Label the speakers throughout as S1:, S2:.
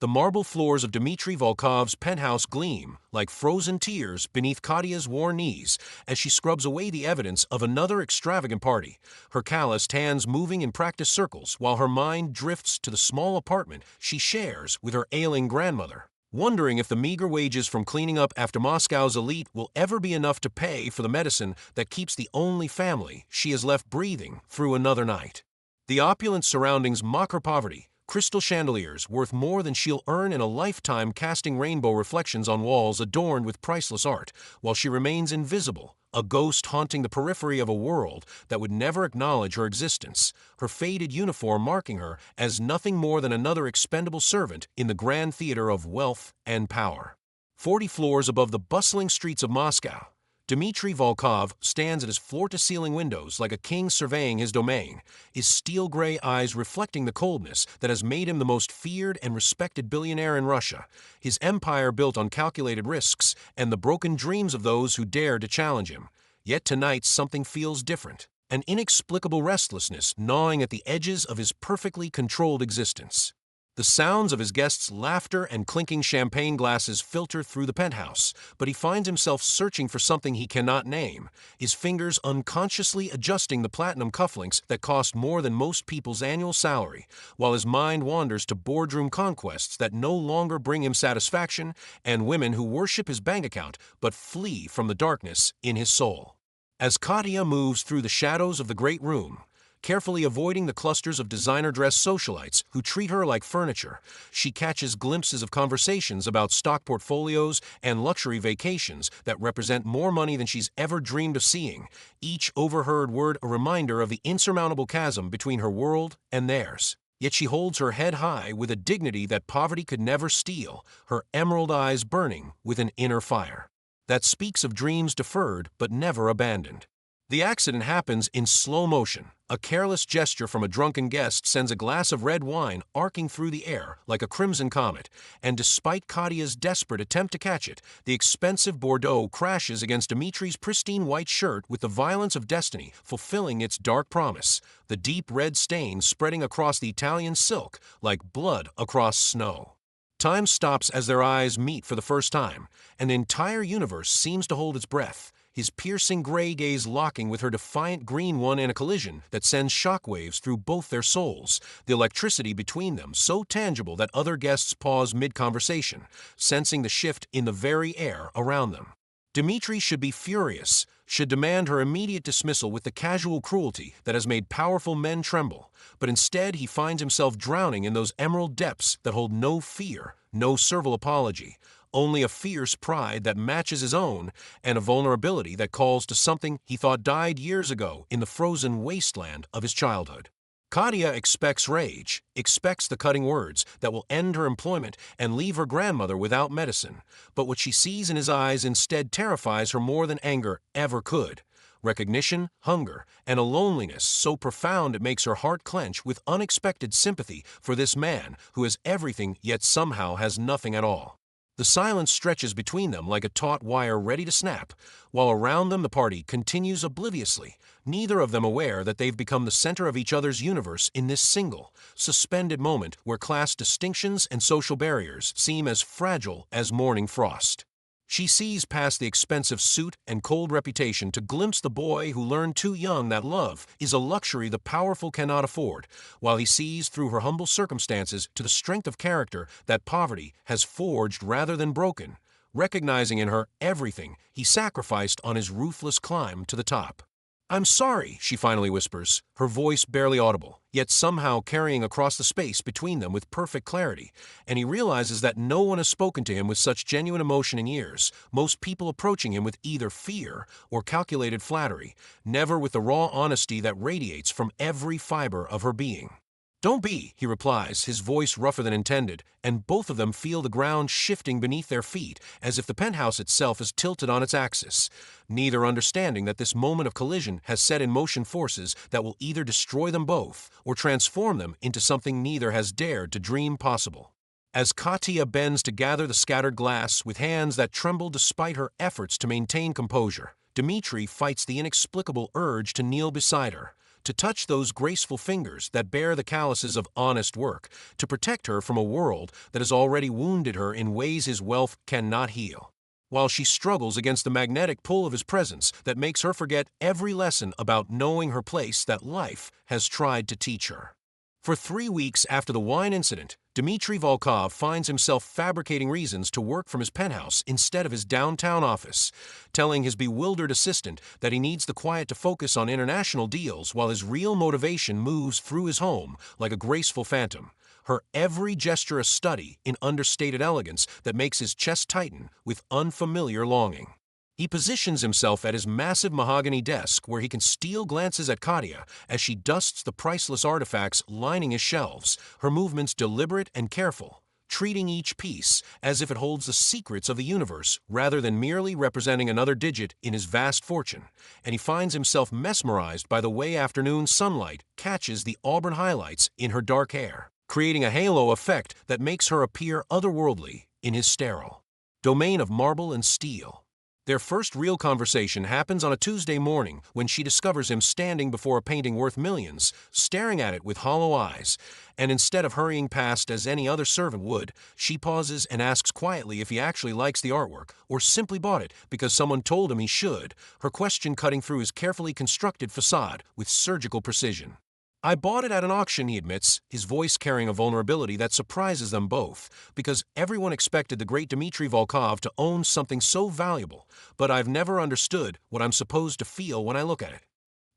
S1: The marble floors of Dmitry Volkov's penthouse gleam like frozen tears beneath Katya's worn knees as she scrubs away the evidence of another extravagant party, her calloused hands moving in practice circles while her mind drifts to the small apartment she shares with her ailing grandmother, wondering if the meager wages from cleaning up after Moscow's elite will ever be enough to pay for the medicine that keeps the only family she has left breathing through another night. The opulent surroundings mock her poverty, crystal chandeliers worth more than she'll earn in a lifetime casting rainbow reflections on walls adorned with priceless art, while she remains invisible, a ghost haunting the periphery of a world that would never acknowledge her existence, her faded uniform marking her as nothing more than another expendable servant in the grand theater of wealth and power. 40 floors above the bustling streets of Moscow, Dmitry Volkov stands at his floor-to-ceiling windows like a king surveying his domain, his steel-gray eyes reflecting the coldness that has made him the most feared and respected billionaire in Russia, his empire built on calculated risks and the broken dreams of those who dare to challenge him. Yet tonight something feels different, an inexplicable restlessness gnawing at the edges of his perfectly controlled existence. The sounds of his guests' laughter and clinking champagne glasses filter through the penthouse, but he finds himself searching for something he cannot name, his fingers unconsciously adjusting the platinum cufflinks that cost more than most people's annual salary, while his mind wanders to boardroom conquests that no longer bring him satisfaction and women who worship his bank account but flee from the darkness in his soul. As Katya moves through the shadows of the great room, carefully avoiding the clusters of designer-dressed socialites who treat her like furniture, she catches glimpses of conversations about stock portfolios and luxury vacations that represent more money than she's ever dreamed of seeing, each overheard word a reminder of the insurmountable chasm between her world and theirs. Yet she holds her head high with a dignity that poverty could never steal, her emerald eyes burning with an inner fire that speaks of dreams deferred but never abandoned. The accident happens in slow motion. A careless gesture from a drunken guest sends a glass of red wine arcing through the air like a crimson comet, and despite Katya's desperate attempt to catch it, the expensive Bordeaux crashes against Dmitry's pristine white shirt with the violence of destiny fulfilling its dark promise, the deep red stain spreading across the Italian silk like blood across snow. Time stops as their eyes meet for the first time, and the entire universe seems to hold its breath, his piercing gray gaze locking with her defiant green one in a collision that sends shockwaves through both their souls, the electricity between them so tangible that other guests pause mid-conversation, sensing the shift in the very air around them. Dmitry should be furious, should demand her immediate dismissal with the casual cruelty that has made powerful men tremble, but instead he finds himself drowning in those emerald depths that hold no fear, no servile apology, only a fierce pride that matches his own and a vulnerability that calls to something he thought died years ago in the frozen wasteland of his childhood. Katya expects rage, expects the cutting words that will end her employment and leave her grandmother without medicine, but what she sees in his eyes instead terrifies her more than anger ever could. Recognition, hunger, and a loneliness so profound it makes her heart clench with unexpected sympathy for this man who has everything yet somehow has nothing at all. The silence stretches between them like a taut wire ready to snap, while around them the party continues obliviously, neither of them aware that they've become the center of each other's universe in this single, suspended moment where class distinctions and social barriers seem as fragile as morning frost. She sees past the expensive suit and cold reputation to glimpse the boy who learned too young that love is a luxury the powerful cannot afford, while he sees through her humble circumstances to the strength of character that poverty has forged rather than broken, recognizing in her everything he sacrificed on his ruthless climb to the top. "I'm sorry," she finally whispers, her voice barely audible, yet somehow carrying across the space between them with perfect clarity, and he realizes that no one has spoken to him with such genuine emotion in years, most people approaching him with either fear or calculated flattery, never with the raw honesty that radiates from every fiber of her being. "Don't be," he replies, his voice rougher than intended, and both of them feel the ground shifting beneath their feet as if the penthouse itself is tilted on its axis, neither understanding that this moment of collision has set in motion forces that will either destroy them both or transform them into something neither has dared to dream possible. As Katya bends to gather the scattered glass with hands that tremble despite her efforts to maintain composure, Dmitry fights the inexplicable urge to kneel beside her, to touch those graceful fingers that bear the calluses of honest work, to protect her from a world that has already wounded her in ways his wealth cannot heal. While she struggles against the magnetic pull of his presence that makes her forget every lesson about knowing her place that life has tried to teach her. For 3 weeks after the wine incident, Dmitry Volkov finds himself fabricating reasons to work from his penthouse instead of his downtown office, telling his bewildered assistant that he needs the quiet to focus on international deals while his real motivation moves through his home like a graceful phantom, her every gesture a study in understated elegance that makes his chest tighten with unfamiliar longing. He positions himself at his massive mahogany desk where he can steal glances at Katia as she dusts the priceless artifacts lining his shelves, her movements deliberate and careful, treating each piece as if it holds the secrets of the universe rather than merely representing another digit in his vast fortune, and he finds himself mesmerized by the way afternoon sunlight catches the auburn highlights in her dark hair, creating a halo effect that makes her appear otherworldly in his sterile domain of marble and steel. Their first real conversation happens on a Tuesday morning when she discovers him standing before a painting worth millions, staring at it with hollow eyes, and instead of hurrying past as any other servant would, she pauses and asks quietly if he actually likes the artwork or simply bought it because someone told him he should, her question cutting through his carefully constructed facade with surgical precision. "I bought it at an auction," he admits, his voice carrying a vulnerability that surprises them both, because everyone expected the great Dmitry Volkov to own something so valuable, but I've never understood what I'm supposed to feel when I look at it.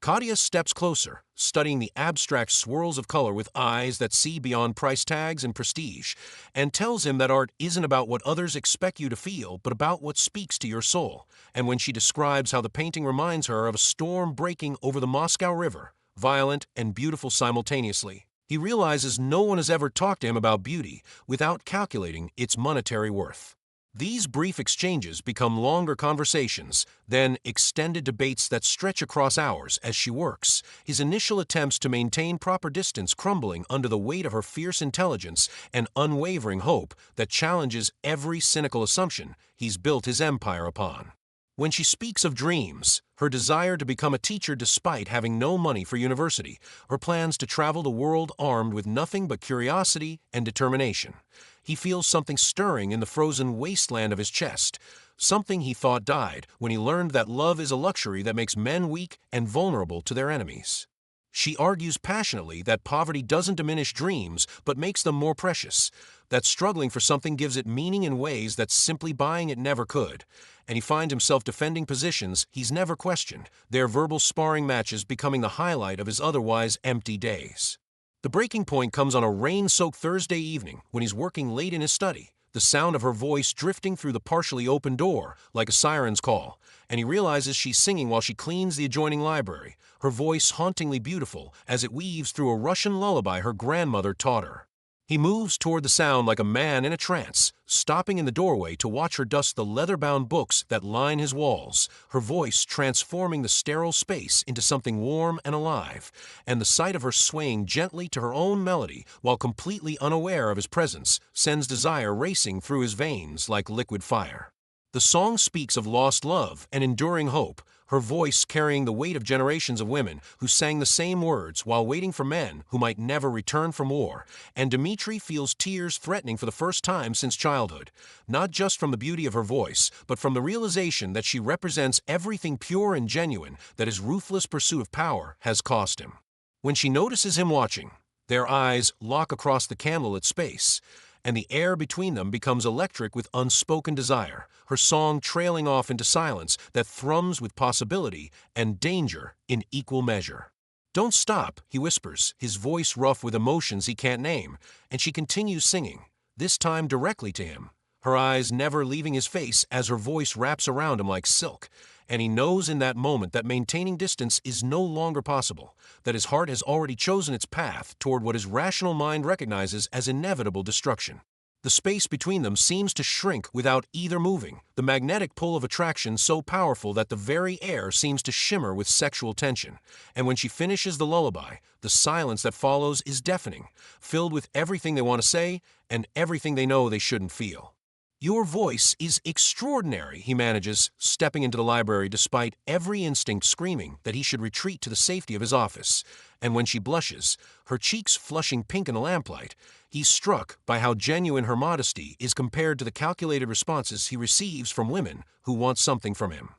S1: Katia steps closer, studying the abstract swirls of color with eyes that see beyond price tags and prestige, and tells him that art isn't about what others expect you to feel, but about what speaks to your soul. And when she describes how the painting reminds her of a storm breaking over the Moscow River, violent and beautiful simultaneously, he realizes no one has ever talked to him about beauty without calculating its monetary worth. These brief exchanges become longer conversations, then extended debates that stretch across hours as she works, his initial attempts to maintain proper distance crumbling under the weight of her fierce intelligence and unwavering hope that challenges every cynical assumption he's built his empire upon. When she speaks of dreams, her desire to become a teacher despite having no money for university, her plans to travel the world armed with nothing but curiosity and determination, he feels something stirring in the frozen wasteland of his chest, something he thought died when he learned that love is a luxury that makes men weak and vulnerable to their enemies. She argues passionately that poverty doesn't diminish dreams but makes them more precious, that struggling for something gives it meaning in ways that simply buying it never could, and he finds himself defending positions he's never questioned, their verbal sparring matches becoming the highlight of his otherwise empty days. The breaking point comes on a rain-soaked Thursday evening when he's working late in his study, the sound of her voice drifting through the partially open door like a siren's call, and he realizes she's singing while she cleans the adjoining library, her voice hauntingly beautiful as it weaves through a Russian lullaby her grandmother taught her. He moves toward the sound like a man in a trance, stopping in the doorway to watch her dust the leather-bound books that line his walls, her voice transforming the sterile space into something warm and alive, and the sight of her swaying gently to her own melody while completely unaware of his presence sends desire racing through his veins like liquid fire. The song speaks of lost love and enduring hope, her voice carrying the weight of generations of women who sang the same words while waiting for men who might never return from war, and Dmitry feels tears threatening for the first time since childhood, not just from the beauty of her voice, but from the realization that she represents everything pure and genuine that his ruthless pursuit of power has cost him. When she notices him watching, their eyes lock across the candlelit space, and the air between them becomes electric with unspoken desire, her song trailing off into silence that thrums with possibility and danger in equal measure. "Don't stop," he whispers, his voice rough with emotions he can't name, and she continues singing, this time directly to him, her eyes never leaving his face as her voice wraps around him like silk, and he knows in that moment that maintaining distance is no longer possible, that his heart has already chosen its path toward what his rational mind recognizes as inevitable destruction. The space between them seems to shrink without either moving, the magnetic pull of attraction so powerful that the very air seems to shimmer with sexual tension, and when she finishes the lullaby, the silence that follows is deafening, filled with everything they want to say and everything they know they shouldn't feel. Your voice is extraordinary, he manages, stepping into the library despite every instinct screaming that he should retreat to the safety of his office. And when she blushes, her cheeks flushing pink in the lamplight, he's struck by how genuine her modesty is compared to the calculated responses he receives from women who want something from him.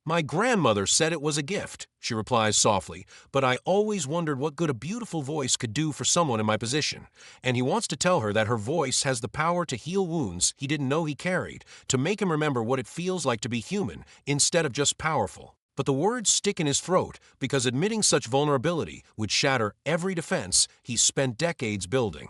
S1: My grandmother said it was a gift, she replies softly, but I always wondered what good a beautiful voice could do for someone in my position. And he wants to tell her that her voice has the power to heal wounds he didn't know he carried, to make him remember what it feels like to be human instead of just powerful. But the words stick in his throat because admitting such vulnerability would shatter every defense he's spent decades building.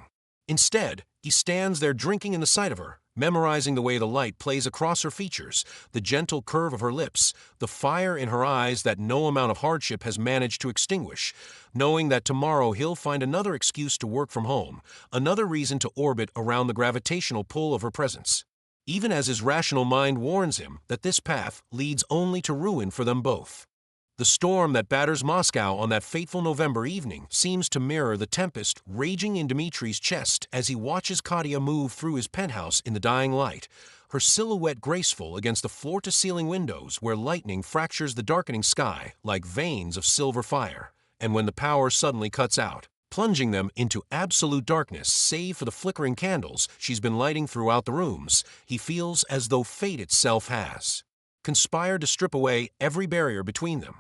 S1: Instead, he stands there drinking in the sight of her, memorizing the way the light plays across her features, the gentle curve of her lips, the fire in her eyes that no amount of hardship has managed to extinguish, knowing that tomorrow he'll find another excuse to work from home, another reason to orbit around the gravitational pull of her presence. Even as his rational mind warns him that this path leads only to ruin for them both. The storm that batters Moscow on that fateful November evening seems to mirror the tempest raging in Dmitri's chest as he watches Katya move through his penthouse in the dying light, her silhouette graceful against the floor-to-ceiling windows where lightning fractures the darkening sky like veins of silver fire. And when the power suddenly cuts out, plunging them into absolute darkness save for the flickering candles she's been lighting throughout the rooms, he feels as though fate itself has conspired to strip away every barrier between them.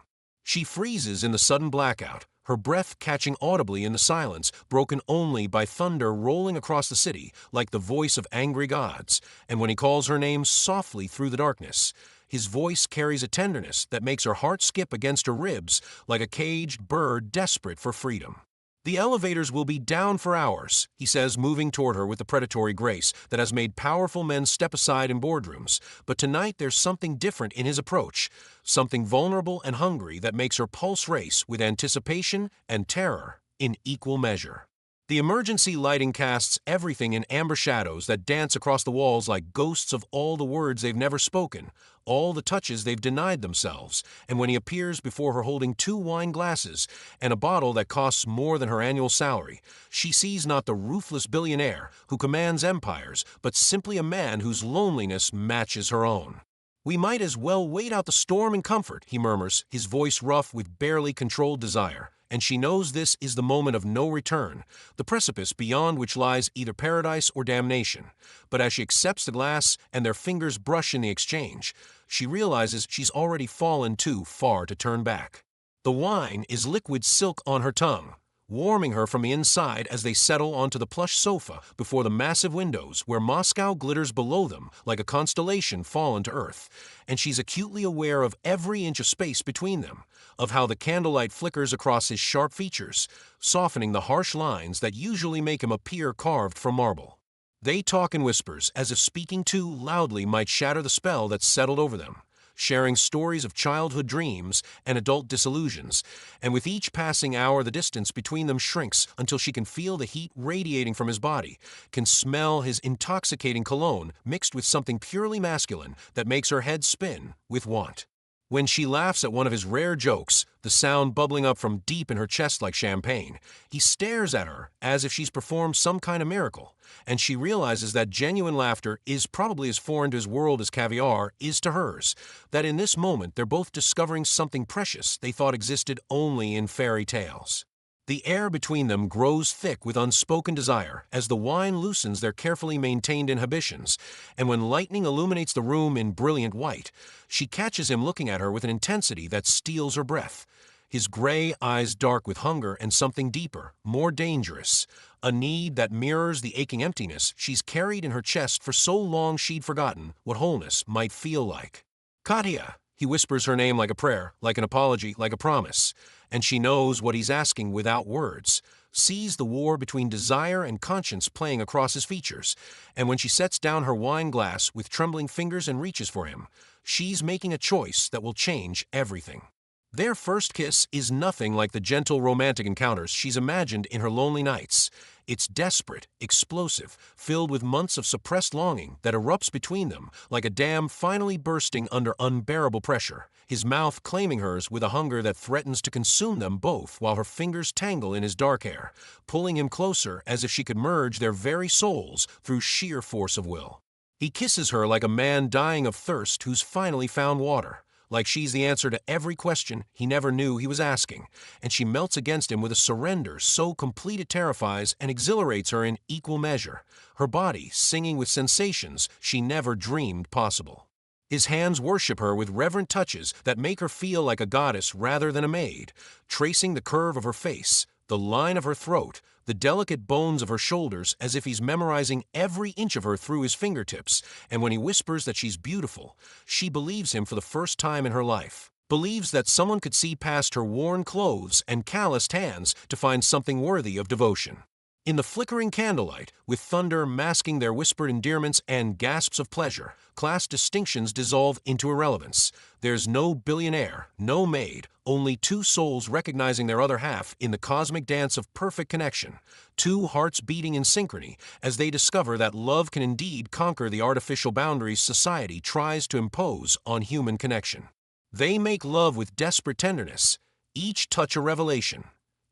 S1: She freezes in the sudden blackout, her breath catching audibly in the silence, broken only by thunder rolling across the city like the voice of angry gods. And when he calls her name softly through the darkness, his voice carries a tenderness that makes her heart skip against her ribs like a caged bird desperate for freedom. The elevators will be down for hours, he says, moving toward her with the predatory grace that has made powerful men step aside in boardrooms. But tonight there's something different in his approach, something vulnerable and hungry that makes her pulse race with anticipation and terror in equal measure. The emergency lighting casts everything in amber shadows that dance across the walls like ghosts of all the words they've never spoken, all the touches they've denied themselves, and when he appears before her holding 2 wine glasses and a bottle that costs more than her annual salary, she sees not the ruthless billionaire who commands empires, but simply a man whose loneliness matches her own. We might as well wait out the storm in comfort, he murmurs, his voice rough with barely controlled desire. And she knows this is the moment of no return, the precipice beyond which lies either paradise or damnation. But as she accepts the glass and their fingers brush in the exchange, she realizes she's already fallen too far to turn back. The wine is liquid silk on her tongue, warming her from the inside as they settle onto the plush sofa before the massive windows where Moscow glitters below them like a constellation fallen to earth, and she's acutely aware of every inch of space between them, of how the candlelight flickers across his sharp features, softening the harsh lines that usually make him appear carved from marble. They talk in whispers, as if speaking too loudly might shatter the spell that's settled over them, sharing stories of childhood dreams and adult disillusions, and with each passing hour the distance between them shrinks until she can feel the heat radiating from his body, can smell his intoxicating cologne mixed with something purely masculine that makes her head spin with want. When she laughs at one of his rare jokes, the sound bubbling up from deep in her chest like champagne, he stares at her as if she's performed some kind of miracle, and she realizes that genuine laughter is probably as foreign to his world as caviar is to hers, that in this moment they're both discovering something precious they thought existed only in fairy tales. The air between them grows thick with unspoken desire as the wine loosens their carefully maintained inhibitions, and when lightning illuminates the room in brilliant white, she catches him looking at her with an intensity that steals her breath, his gray eyes dark with hunger and something deeper, more dangerous, a need that mirrors the aching emptiness she's carried in her chest for so long she'd forgotten what wholeness might feel like. Katya! He whispers her name like a prayer, like an apology, like a promise, and she knows what he's asking without words, sees the war between desire and conscience playing across his features, and when she sets down her wine glass with trembling fingers and reaches for him, she's making a choice that will change everything. Their first kiss is nothing like the gentle romantic encounters she's imagined in her lonely nights. It's desperate, explosive, filled with months of suppressed longing that erupts between them like a dam finally bursting under unbearable pressure, his mouth claiming hers with a hunger that threatens to consume them both while her fingers tangle in his dark hair, pulling him closer as if she could merge their very souls through sheer force of will. He kisses her like a man dying of thirst who's finally found water, like she's the answer to every question he never knew he was asking, and she melts against him with a surrender so complete it terrifies and exhilarates her in equal measure, her body singing with sensations she never dreamed possible. His hands worship her with reverent touches that make her feel like a goddess rather than a maid, tracing the curve of her face, the line of her throat, the delicate bones of her shoulders as if he's memorizing every inch of her through his fingertips, and when he whispers that she's beautiful, she believes him for the first time in her life, believes that someone could see past her worn clothes and calloused hands to find something worthy of devotion. In the flickering candlelight, with thunder masking their whispered endearments and gasps of pleasure, class distinctions dissolve into irrelevance. There's no billionaire, no maid, only two souls recognizing their other half in the cosmic dance of perfect connection, two hearts beating in synchrony as they discover that love can indeed conquer the artificial boundaries society tries to impose on human connection. They make love with desperate tenderness, each touch a revelation,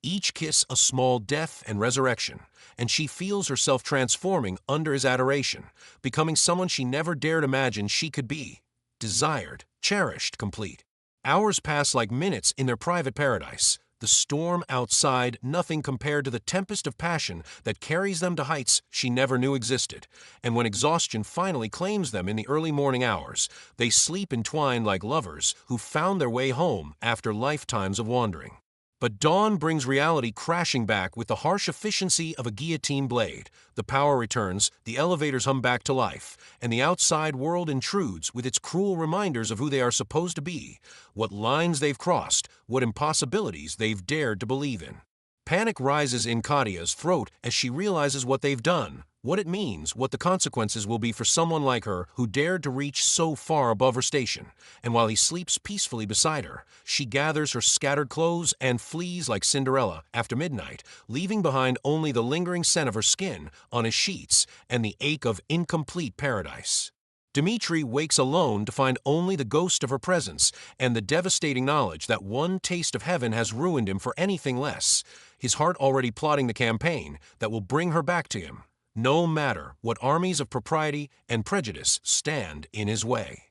S1: each kiss a small death and resurrection, and she feels herself transforming under his adoration, becoming someone she never dared imagine she could be, desired, cherished, complete. Hours pass like minutes in their private paradise, the storm outside nothing compared to the tempest of passion that carries them to heights she never knew existed, and when exhaustion finally claims them in the early morning hours, they sleep entwined like lovers who found their way home after lifetimes of wandering. But dawn brings reality crashing back with the harsh efficiency of a guillotine blade. The power returns, the elevators hum back to life, and the outside world intrudes with its cruel reminders of who they are supposed to be, what lines they've crossed, what impossibilities they've dared to believe in. Panic rises in Kadia's throat as she realizes what they've done, what it means, what the consequences will be for someone like her who dared to reach so far above her station. And while he sleeps peacefully beside her, she gathers her scattered clothes and flees like Cinderella after midnight, leaving behind only the lingering scent of her skin on his sheets and the ache of incomplete paradise. Dimitri wakes alone to find only the ghost of her presence and the devastating knowledge that one taste of heaven has ruined him for anything less, his heart already plotting the campaign that will bring her back to him, no matter what armies of propriety and prejudice stand in his way.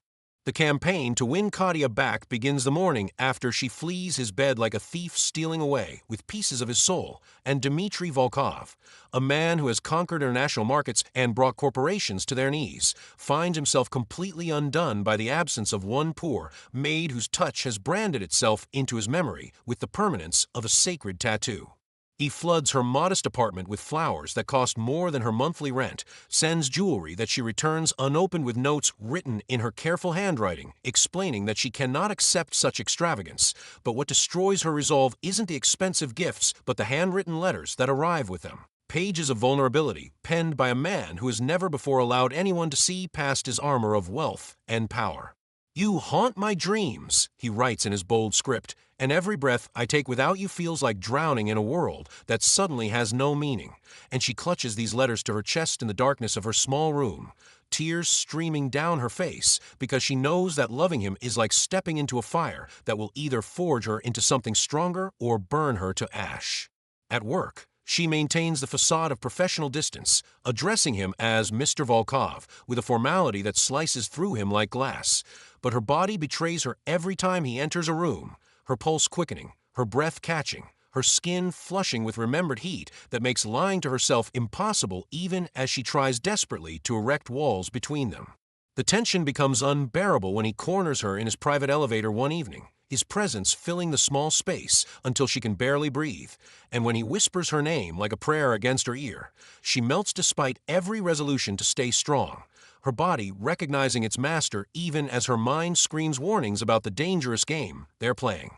S1: The campaign to win Kadia back begins the morning after she flees his bed like a thief stealing away with pieces of his soul, and Dmitry Volkov, a man who has conquered international markets and brought corporations to their knees, finds himself completely undone by the absence of one poor maid whose touch has branded itself into his memory with the permanence of a sacred tattoo. He floods her modest apartment with flowers that cost more than her monthly rent, sends jewelry that she returns unopened with notes written in her careful handwriting, explaining that she cannot accept such extravagance, but what destroys her resolve isn't the expensive gifts but the handwritten letters that arrive with them. Pages of vulnerability, penned by a man who has never before allowed anyone to see past his armor of wealth and power. "You haunt my dreams," he writes in his bold script, "and every breath I take without you feels like drowning in a world that suddenly has no meaning." And she clutches these letters to her chest in the darkness of her small room, tears streaming down her face, because she knows that loving him is like stepping into a fire that will either forge her into something stronger or burn her to ash. At work, she maintains the facade of professional distance, addressing him as Mr. Volkov with a formality that slices through him like glass. But her body betrays her every time he enters a room, her pulse quickening, her breath catching, her skin flushing with remembered heat that makes lying to herself impossible even as she tries desperately to erect walls between them. The tension becomes unbearable when he corners her in his private elevator one evening, his presence filling the small space until she can barely breathe, and when he whispers her name like a prayer against her ear, she melts despite every resolution to stay strong, her body recognizing its master even as her mind screams warnings about the dangerous game they're playing.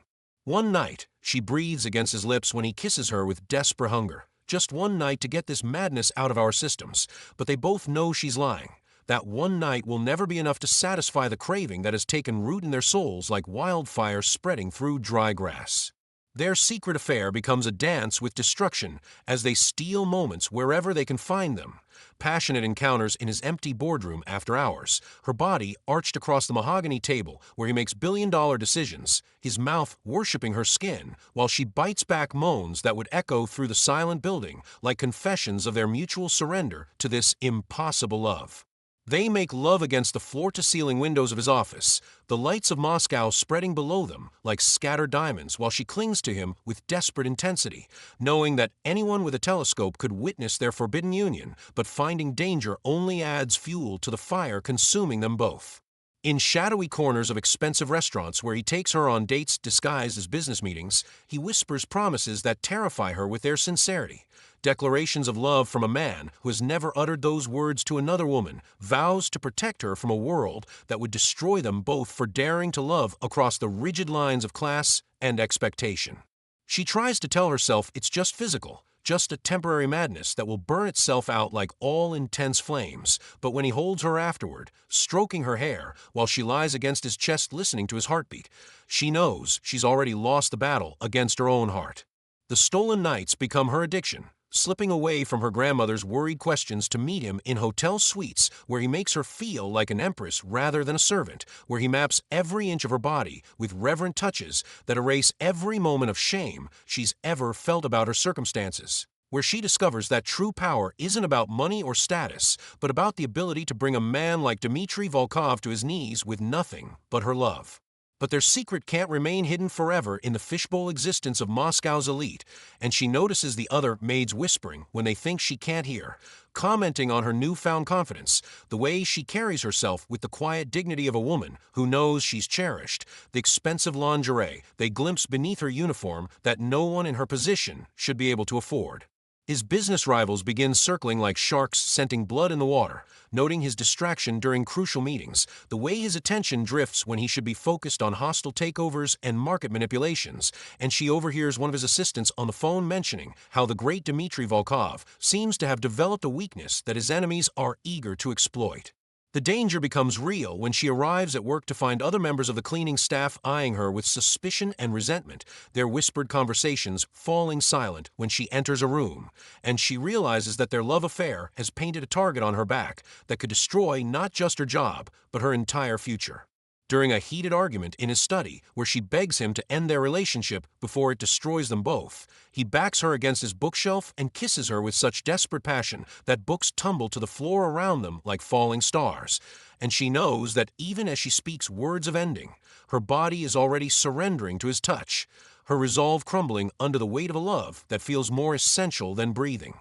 S1: One night, she breathes against his lips when he kisses her with desperate hunger. Just one night to get this madness out of our systems, but they both know she's lying. That one night will never be enough to satisfy the craving that has taken root in their souls like wildfire spreading through dry grass. Their secret affair becomes a dance with destruction as they steal moments wherever they can find them. Passionate encounters in his empty boardroom after hours, her body arched across the mahogany table where he makes billion-dollar decisions, his mouth worshipping her skin while she bites back moans that would echo through the silent building like confessions of their mutual surrender to this impossible love. They make love against the floor-to-ceiling windows of his office, the lights of Moscow spreading below them like scattered diamonds while she clings to him with desperate intensity, knowing that anyone with a telescope could witness their forbidden union, but finding danger only adds fuel to the fire consuming them both. In shadowy corners of expensive restaurants where he takes her on dates disguised as business meetings, he whispers promises that terrify her with their sincerity. Declarations of love from a man who has never uttered those words to another woman, vows to protect her from a world that would destroy them both for daring to love across the rigid lines of class and expectation. She tries to tell herself it's just physical, just a temporary madness that will burn itself out like all intense flames, but when he holds her afterward, stroking her hair while she lies against his chest listening to his heartbeat, she knows she's already lost the battle against her own heart. The stolen nights become her addiction, slipping away from her grandmother's worried questions to meet him in hotel suites where he makes her feel like an empress rather than a servant, where he maps every inch of her body with reverent touches that erase every moment of shame she's ever felt about her circumstances, where she discovers that true power isn't about money or status, but about the ability to bring a man like Dmitry Volkov to his knees with nothing but her love. But their secret can't remain hidden forever in the fishbowl existence of Moscow's elite, and she notices the other maids whispering when they think she can't hear, commenting on her newfound confidence, the way she carries herself with the quiet dignity of a woman who knows she's cherished, the expensive lingerie they glimpse beneath her uniform that no one in her position should be able to afford. His business rivals begin circling like sharks scenting blood in the water, noting his distraction during crucial meetings, the way his attention drifts when he should be focused on hostile takeovers and market manipulations, and she overhears one of his assistants on the phone mentioning how the great Dmitry Volkov seems to have developed a weakness that his enemies are eager to exploit. The danger becomes real when she arrives at work to find other members of the cleaning staff eyeing her with suspicion and resentment, their whispered conversations falling silent when she enters a room, and she realizes that their love affair has painted a target on her back that could destroy not just her job, but her entire future. During a heated argument in his study where she begs him to end their relationship before it destroys them both, he backs her against his bookshelf and kisses her with such desperate passion that books tumble to the floor around them like falling stars. And she knows that even as she speaks words of ending, her body is already surrendering to his touch, her resolve crumbling under the weight of a love that feels more essential than breathing.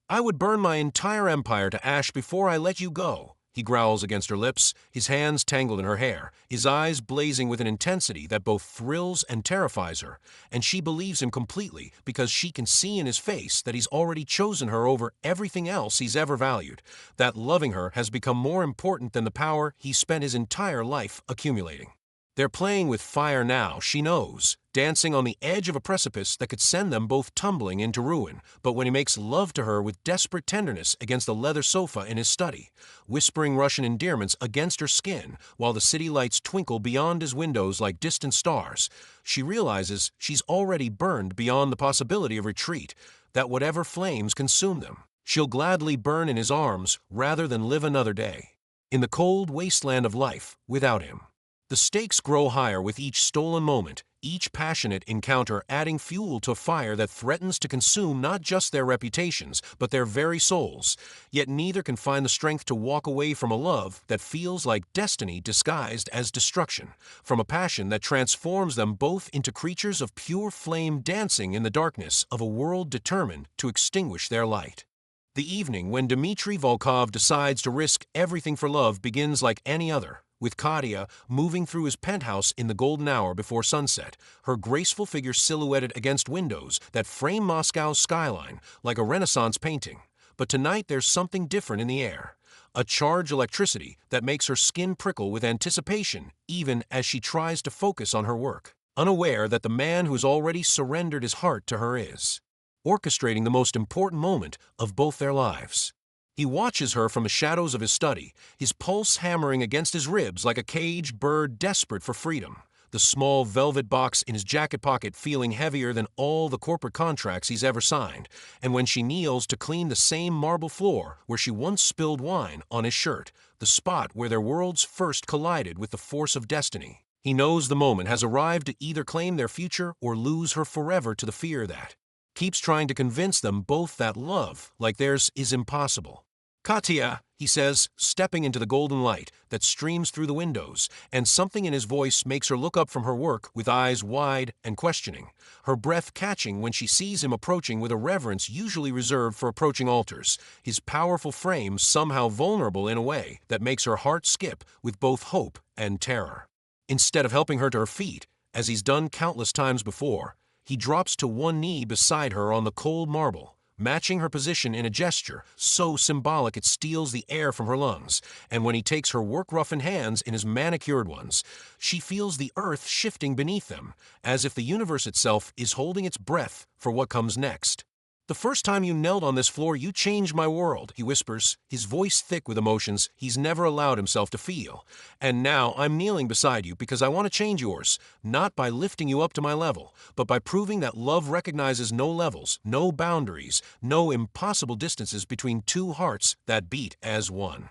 S1: "I would burn my entire empire to ash before I let you go," he growls against her lips, his hands tangled in her hair, his eyes blazing with an intensity that both thrills and terrifies her, and she believes him completely because she can see in his face that he's already chosen her over everything else he's ever valued, that loving her has become more important than the power he spent his entire life accumulating. They're playing with fire now, she knows, dancing on the edge of a precipice that could send them both tumbling into ruin. But when he makes love to her with desperate tenderness against the leather sofa in his study, whispering Russian endearments against her skin while the city lights twinkle beyond his windows like distant stars, she realizes she's already burned beyond the possibility of retreat, that whatever flames consume them, she'll gladly burn in his arms rather than live another day in the cold wasteland of life without him. The stakes grow higher with each stolen moment, each passionate encounter adding fuel to a fire that threatens to consume not just their reputations, but their very souls. Yet neither can find the strength to walk away from a love that feels like destiny disguised as destruction, from a passion that transforms them both into creatures of pure flame dancing in the darkness of a world determined to extinguish their light. The evening when Dmitry Volkov decides to risk everything for love begins like any other, with Katya moving through his penthouse in the golden hour before sunset, her graceful figure silhouetted against windows that frame Moscow's skyline like a Renaissance painting. But tonight there's something different in the air, a charged electricity that makes her skin prickle with anticipation even as she tries to focus on her work, unaware that the man who's already surrendered his heart to her is orchestrating the most important moment of both their lives. He watches her from the shadows of his study, his pulse hammering against his ribs like a caged bird desperate for freedom, the small velvet box in his jacket pocket feeling heavier than all the corporate contracts he's ever signed, and when she kneels to clean the same marble floor where she once spilled wine on his shirt, the spot where their worlds first collided with the force of destiny, he knows the moment has arrived to either claim their future or lose her forever to the fear that keeps trying to convince them both that love, like theirs, is impossible. Katya, he says, stepping into the golden light that streams through the windows, and something in his voice makes her look up from her work with eyes wide and questioning, her breath catching when she sees him approaching with a reverence usually reserved for approaching altars, his powerful frame somehow vulnerable in a way that makes her heart skip with both hope and terror. Instead of helping her to her feet, as he's done countless times before, he drops to one knee beside her on the cold marble, matching her position in a gesture so symbolic it steals the air from her lungs, and when he takes her work-roughened hands in his manicured ones, she feels the earth shifting beneath them, as if the universe itself is holding its breath for what comes next. "The first time you knelt on this floor, you changed my world," he whispers, his voice thick with emotions he's never allowed himself to feel. "And now I'm kneeling beside you because I want to change yours, not by lifting you up to my level, but by proving that love recognizes no levels, no boundaries, no impossible distances between two hearts that beat as one."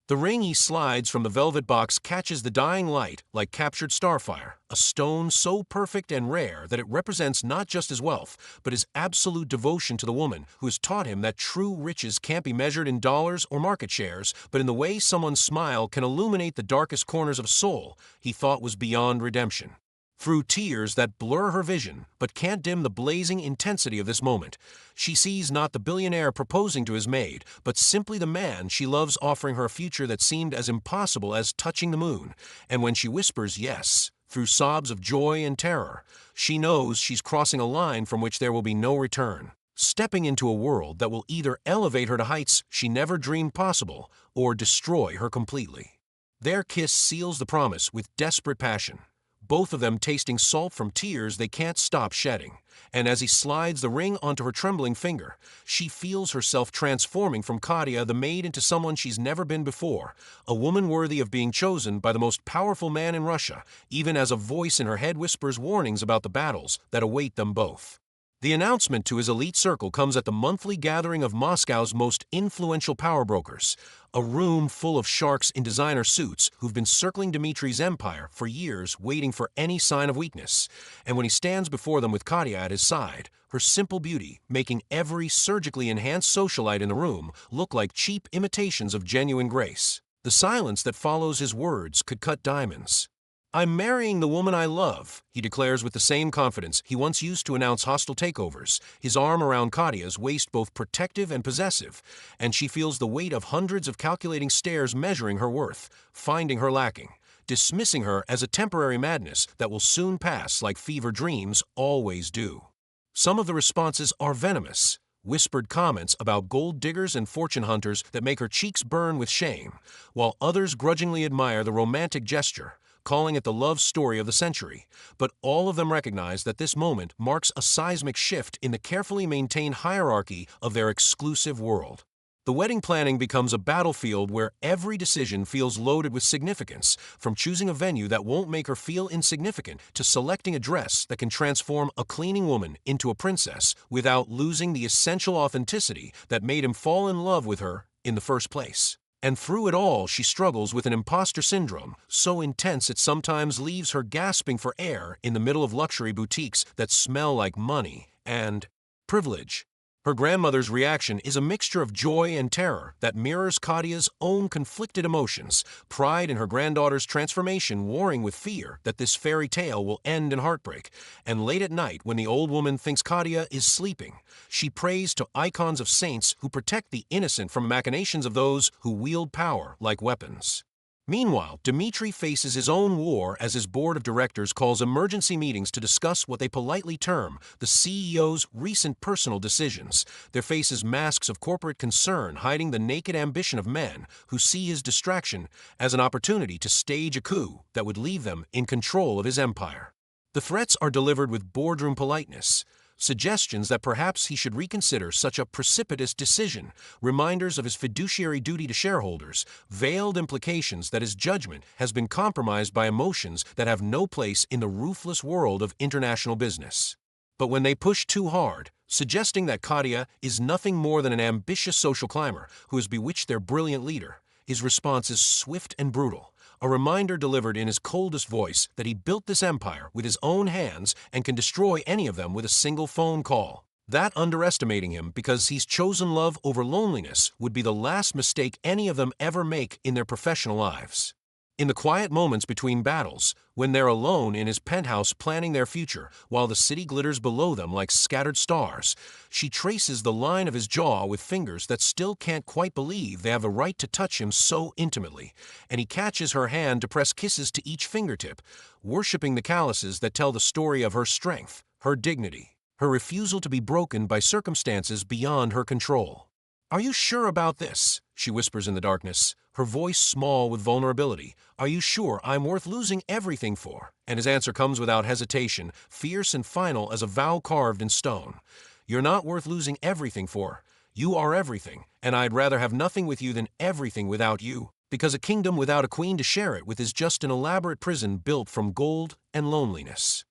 S1: The ring he slides from the velvet box catches the dying light like captured starfire, a stone so perfect and rare that it represents not just his wealth, but his absolute devotion to the woman who has taught him that true riches can't be measured in dollars or market shares, but in the way someone's smile can illuminate the darkest corners of a soul he thought was beyond redemption. Through tears that blur her vision, but can't dim the blazing intensity of this moment, she sees not the billionaire proposing to his maid, but simply the man she loves offering her a future that seemed as impossible as touching the moon. And when she whispers yes, through sobs of joy and terror, she knows she's crossing a line from which there will be no return, stepping into a world that will either elevate her to heights she never dreamed possible, or destroy her completely. Their kiss seals the promise with desperate passion, both of them tasting salt from tears they can't stop shedding. And as he slides the ring onto her trembling finger, she feels herself transforming from Katya the maid into someone she's never been before, a woman worthy of being chosen by the most powerful man in Russia, even as a voice in her head whispers warnings about the battles that await them both. The announcement to his elite circle comes at the monthly gathering of Moscow's most influential power brokers, a room full of sharks in designer suits who've been circling Dmitri's empire for years waiting for any sign of weakness. And when he stands before them with Katya at his side, her simple beauty making every surgically enhanced socialite in the room look like cheap imitations of genuine grace, the silence that follows his words could cut diamonds. "I'm marrying the woman I love," he declares with the same confidence he once used to announce hostile takeovers, his arm around Katya's waist both protective and possessive, and she feels the weight of hundreds of calculating stares measuring her worth, finding her lacking, dismissing her as a temporary madness that will soon pass like fever dreams always do. Some of the responses are venomous, whispered comments about gold diggers and fortune hunters that make her cheeks burn with shame, while others grudgingly admire the romantic gesture, calling it the love story of the century, but all of them recognize that this moment marks a seismic shift in the carefully maintained hierarchy of their exclusive world. The wedding planning becomes a battlefield where every decision feels loaded with significance, from choosing a venue that won't make her feel insignificant to selecting a dress that can transform a cleaning woman into a princess without losing the essential authenticity that made him fall in love with her in the first place. And through it all, she struggles with an imposter syndrome, so intense it sometimes leaves her gasping for air in the middle of luxury boutiques that smell like money and privilege. Her grandmother's reaction is a mixture of joy and terror that mirrors Katya's own conflicted emotions, pride in her granddaughter's transformation warring with fear that this fairy tale will end in heartbreak. And late at night, when the old woman thinks Katya is sleeping, she prays to icons of saints who protect the innocent from machinations of those who wield power like weapons. Meanwhile, Dmitri faces his own war as his board of directors calls emergency meetings to discuss what they politely term the CEO's recent personal decisions, their faces masks of corporate concern hiding the naked ambition of men who see his distraction as an opportunity to stage a coup that would leave them in control of his empire. The threats are delivered with boardroom politeness, suggestions that perhaps he should reconsider such a precipitous decision, reminders of his fiduciary duty to shareholders, veiled implications that his judgment has been compromised by emotions that have no place in the ruthless world of international business. But when they push too hard, suggesting that Katya is nothing more than an ambitious social climber who has bewitched their brilliant leader, his response is swift and brutal. A reminder delivered in his coldest voice that he built this empire with his own hands and can destroy any of them with a single phone call. That underestimating him because he's chosen love over loneliness would be the last mistake any of them ever make in their professional lives. In the quiet moments between battles, when they're alone in his penthouse planning their future while the city glitters below them like scattered stars, she traces the line of his jaw with fingers that still can't quite believe they have the right to touch him so intimately, and he catches her hand to press kisses to each fingertip, worshipping the calluses that tell the story of her strength, her dignity, her refusal to be broken by circumstances beyond her control. "Are you sure about this?" she whispers in the darkness, her voice small with vulnerability. "Are you sure I'm worth losing everything for?" And his answer comes without hesitation, fierce and final as a vow carved in stone. "You're not worth losing everything for. You are everything, and I'd rather have nothing with you than everything without you, because a kingdom without a queen to share it with is just an elaborate prison built from gold and loneliness."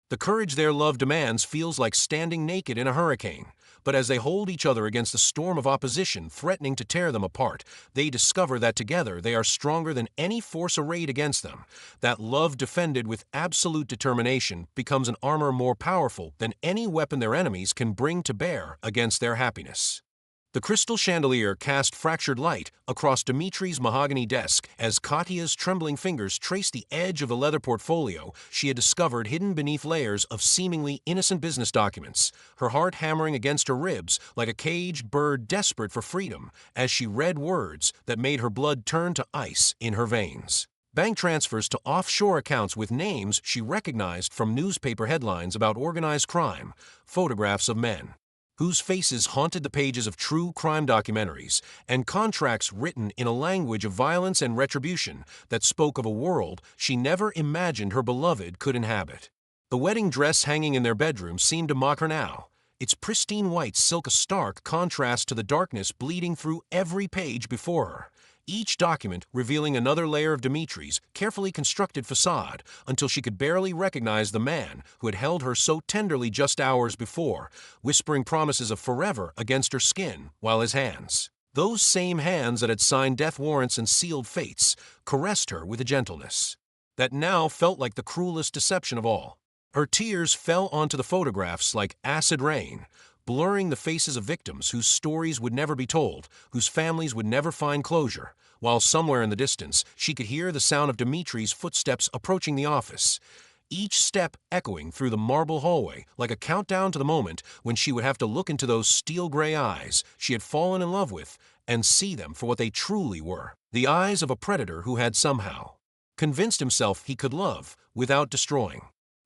S1: The courage their love demands feels like standing naked in a hurricane, but as they hold each other against the storm of opposition threatening to tear them apart, they discover that together they are stronger than any force arrayed against them. That love defended with absolute determination becomes an armor more powerful than any weapon their enemies can bring to bear against their happiness. The crystal chandelier cast fractured light across Dimitri's mahogany desk as Katya's trembling fingers traced the edge of the leather portfolio she had discovered hidden beneath layers of seemingly innocent business documents, her heart hammering against her ribs like a caged bird desperate for freedom as she read words that made her blood turn to ice in her veins. Bank transfers to offshore accounts with names she recognized from newspaper headlines about organized crime, photographs of men whose faces haunted the pages of true crime documentaries, and contracts written in a language of violence and retribution that spoke of a world she never imagined her beloved could inhabit. The wedding dress hanging in their bedroom seemed to mock her now, its pristine white silk a stark contrast to the darkness bleeding through every page before her, each document revealing another layer of Dimitri's carefully constructed facade until she could barely recognize the man who had held her so tenderly just hours before, whispering promises of forever against her skin while his hands, those same hands that had signed death warrants and sealed fates, caressed her with a gentleness that now felt like the cruelest deception of all. Her tears fell onto the photographs like acid rain, blurring the faces of victims whose stories would never be told, whose families would never find closure, while somewhere in the distance she could hear the sound of Dimitri's footsteps approaching the office, each step echoing through the marble hallway like a countdown to the moment when she would have to look into those steel-gray eyes she had fallen in love with and see them for what they truly were, the eyes of a predator who had somehow convinced himself he could love without destroying.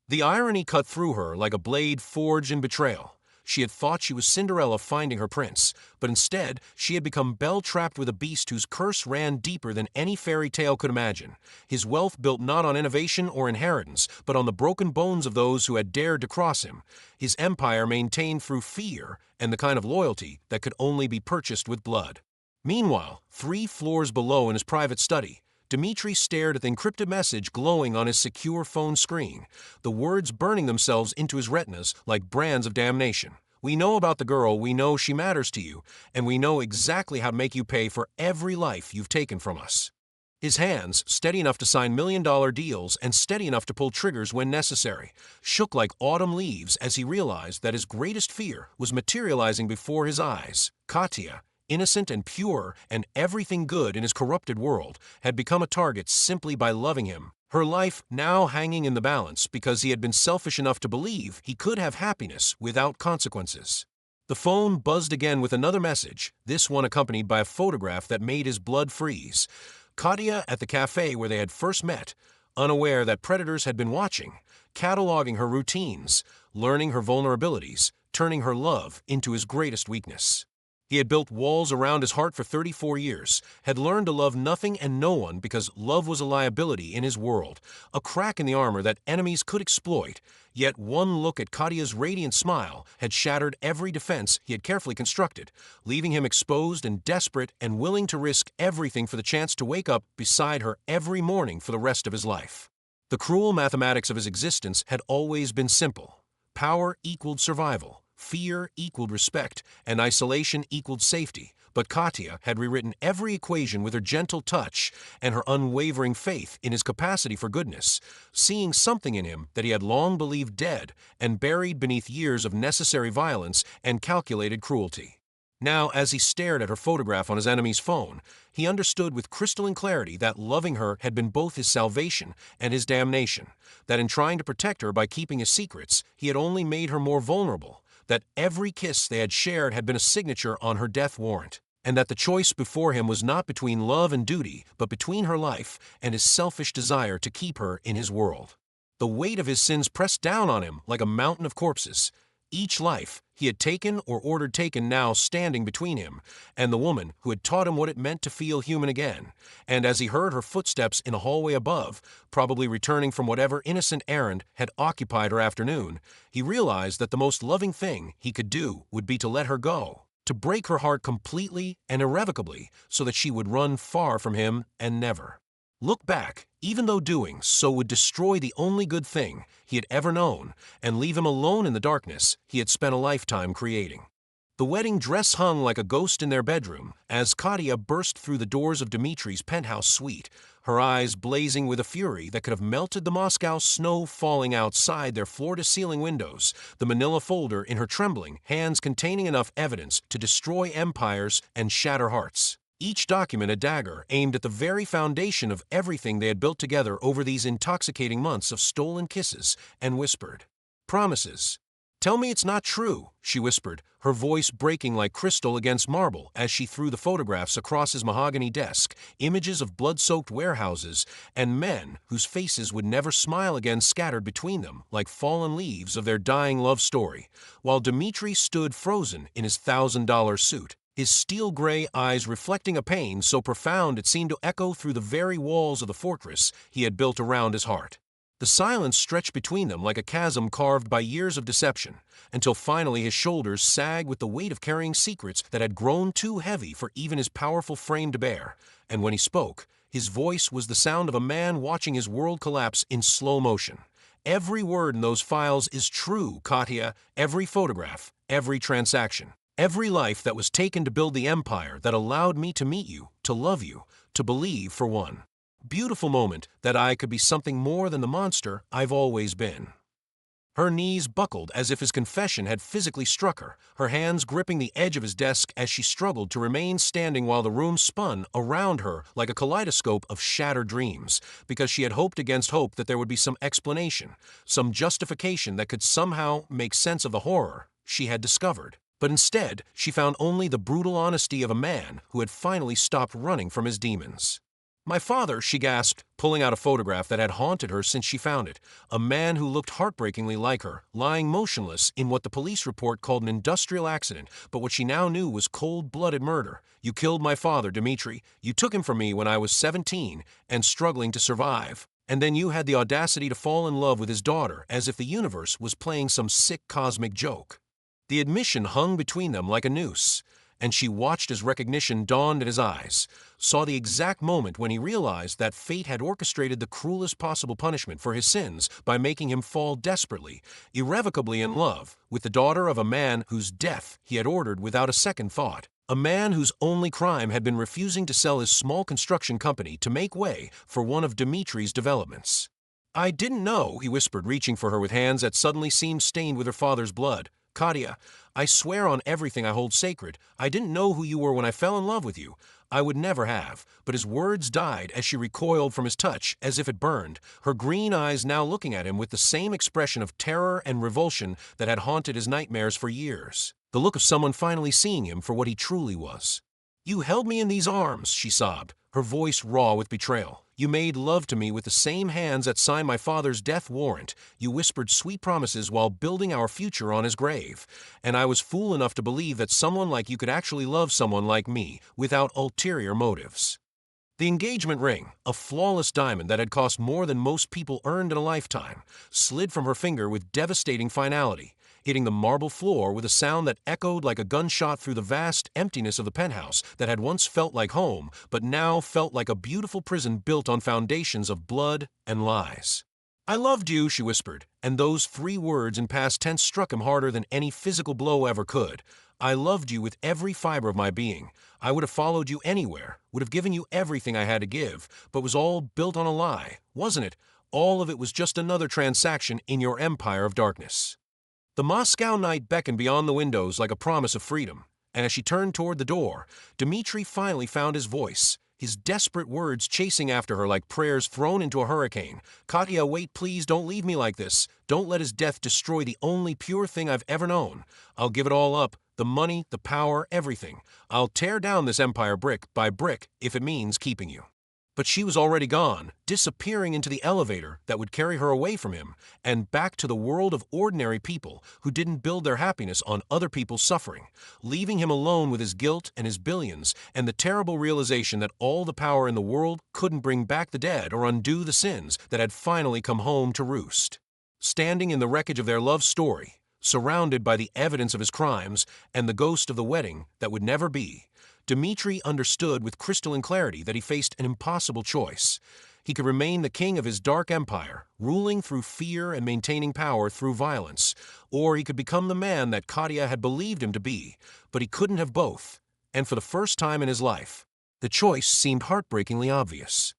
S1: The irony cut through her like a blade forged in betrayal. She had thought she was Cinderella finding her prince, but instead she had become bell-trapped with a beast whose curse ran deeper than any fairy tale could imagine, his wealth built not on innovation or inheritance, but on the broken bones of those who had dared to cross him, his empire maintained through fear and the kind of loyalty that could only be purchased with blood. Meanwhile, 3 floors below in his private study, Dimitri stared at the encrypted message glowing on his secure phone screen, the words burning themselves into his retinas like brands of damnation. "We know about the girl, we know she matters to you, and we know exactly how to make you pay for every life you've taken from us." His hands, steady enough to sign million-dollar deals and steady enough to pull triggers when necessary, shook like autumn leaves as he realized that his greatest fear was materializing before his eyes. Katya, innocent and pure and everything good in his corrupted world, had become a target simply by loving him, her life now hanging in the balance because he had been selfish enough to believe he could have happiness without consequences. The phone buzzed again with another message, this one accompanied by a photograph that made his blood freeze. Katya at the cafe where they had first met, unaware that predators had been watching, cataloging her routines, learning her vulnerabilities, turning her love into his greatest weakness. He had built walls around his heart for 34 years, had learned to love nothing and no one because love was a liability in his world, a crack in the armor that enemies could exploit, yet one look at Katya's radiant smile had shattered every defense he had carefully constructed, leaving him exposed and desperate and willing to risk everything for the chance to wake up beside her every morning for the rest of his life. The cruel mathematics of his existence had always been simple. Power equaled survival. Fear equaled respect, and isolation equaled safety, But Katya had rewritten every equation with her gentle touch and her unwavering faith in his capacity for goodness, seeing something in him that he had long believed dead and buried beneath years of necessary violence and calculated cruelty. Now, as he stared at her photograph on his enemy's phone, he understood with crystalline clarity that loving her had been both his salvation and his damnation, that in trying to protect her by keeping his secrets, he had only made her more vulnerable, that every kiss they had shared had been a signature on her death warrant, and that the choice before him was not between love and duty, but between her life and his selfish desire to keep her in his world. The weight of his sins pressed down on him like a mountain of corpses. Each life he had taken or ordered taken now standing between him and the woman who had taught him what it meant to feel human again. And as he heard her footsteps in a hallway above, probably returning from whatever innocent errand had occupied her afternoon, he realized that the most loving thing he could do would be to let her go, to break her heart completely and irrevocably so that she would run far from him and never look back, even though doing so would destroy the only good thing he had ever known and leave him alone in the darkness he had spent a lifetime creating. The wedding dress hung like a ghost in their bedroom as Katya burst through the doors of Dmitri's penthouse suite, her eyes blazing with a fury that could have melted the Moscow snow falling outside their floor-to-ceiling windows, the manila folder in her trembling hands containing enough evidence to destroy empires and shatter hearts. Each document a dagger aimed at the very foundation of everything they had built together over these intoxicating months of stolen kisses and whispered promises. "Tell me it's not true," she whispered, her voice breaking like crystal against marble as she threw the photographs across his mahogany desk, images of blood-soaked warehouses and men whose faces would never smile again scattered between them like fallen leaves of their dying love story, while Dmitri stood frozen in his $1,000 suit, his steel-gray eyes reflecting a pain so profound it seemed to echo through the very walls of the fortress he had built around his heart. The silence stretched between them like a chasm carved by years of deception, until finally his shoulders sagged with the weight of carrying secrets that had grown too heavy for even his powerful frame to bear, and when he spoke, his voice was the sound of a man watching his world collapse in slow motion. "Every word in those files is true, Katya, every photograph, every transaction. Every life that was taken to build the empire that allowed me to meet you, to love you, to believe for one beautiful moment that I could be something more than the monster I've always been." Her knees buckled as if his confession had physically struck her, her hands gripping the edge of his desk as she struggled to remain standing while the room spun around her like a kaleidoscope of shattered dreams, because she had hoped against hope that there would be some explanation, some justification that could somehow make sense of the horror she had discovered. But instead, she found only the brutal honesty of a man who had finally stopped running from his demons. "My father," she gasped, pulling out a photograph that had haunted her since she found it, a man who looked heartbreakingly like her, lying motionless in what the police report called an industrial accident, but what she now knew was cold-blooded murder. "You killed my father, Dmitri. You took him from me when I was 17 and struggling to survive. And then you had the audacity to fall in love with his daughter as if the universe was playing some sick cosmic joke." The admission hung between them like a noose, and she watched as recognition dawned in his eyes, saw the exact moment when he realized that fate had orchestrated the cruelest possible punishment for his sins by making him fall desperately, irrevocably in love with the daughter of a man whose death he had ordered without a second thought, a man whose only crime had been refusing to sell his small construction company to make way for one of Dmitri's developments. "I didn't know," he whispered, reaching for her with hands that suddenly seemed stained with her father's blood. "Katya, I swear on everything I hold sacred, I didn't know who you were when I fell in love with you. I would never have." But his words died as she recoiled from his touch as if it burned, her green eyes now looking at him with the same expression of terror and revulsion that had haunted his nightmares for years, the look of someone finally seeing him for what he truly was. "You held me in these arms," she sobbed, her voice raw with betrayal. "You made love to me with the same hands that signed my father's death warrant. You whispered sweet promises while building our future on his grave. And I was fool enough to believe that someone like you could actually love someone like me without ulterior motives." The engagement ring, a flawless diamond that had cost more than most people earned in a lifetime, slid from her finger with devastating finality, hitting the marble floor with a sound that echoed like a gunshot through the vast emptiness of the penthouse that had once felt like home, but now felt like a beautiful prison built on foundations of blood and lies. "I loved you," she whispered, And those 3 words in past tense struck him harder than any physical blow ever could. I loved you with every fiber of my being. I would have followed you anywhere, would have given you everything I had to give, but was all built on a lie, wasn't it? All of it was just another transaction in your empire of darkness. The Moscow night beckoned beyond the windows like a promise of freedom, and as she turned toward the door, Dmitri finally found his voice, his desperate words chasing after her like prayers thrown into a hurricane. "Katya, wait, please, don't leave me like this. Don't let his death destroy the only pure thing I've ever known. I'll give it all up, the money, the power, everything. I'll tear down this empire brick by brick if it means keeping you." But she was already gone, disappearing into the elevator that would carry her away from him and back to the world of ordinary people who didn't build their happiness on other people's suffering, leaving him alone with his guilt and his billions and the terrible realization that all the power in the world couldn't bring back the dead or undo the sins that had finally come home to roost. Standing in the wreckage of their love story, surrounded by the evidence of his crimes and the ghost of the wedding that would never be, Dmitri understood with crystalline clarity that he faced an impossible choice. He could remain the king of his dark empire, ruling through fear and maintaining power through violence, or he could become the man that Katya had believed him to be, but he couldn't have both. And for the first time in his life, the choice seemed heartbreakingly obvious.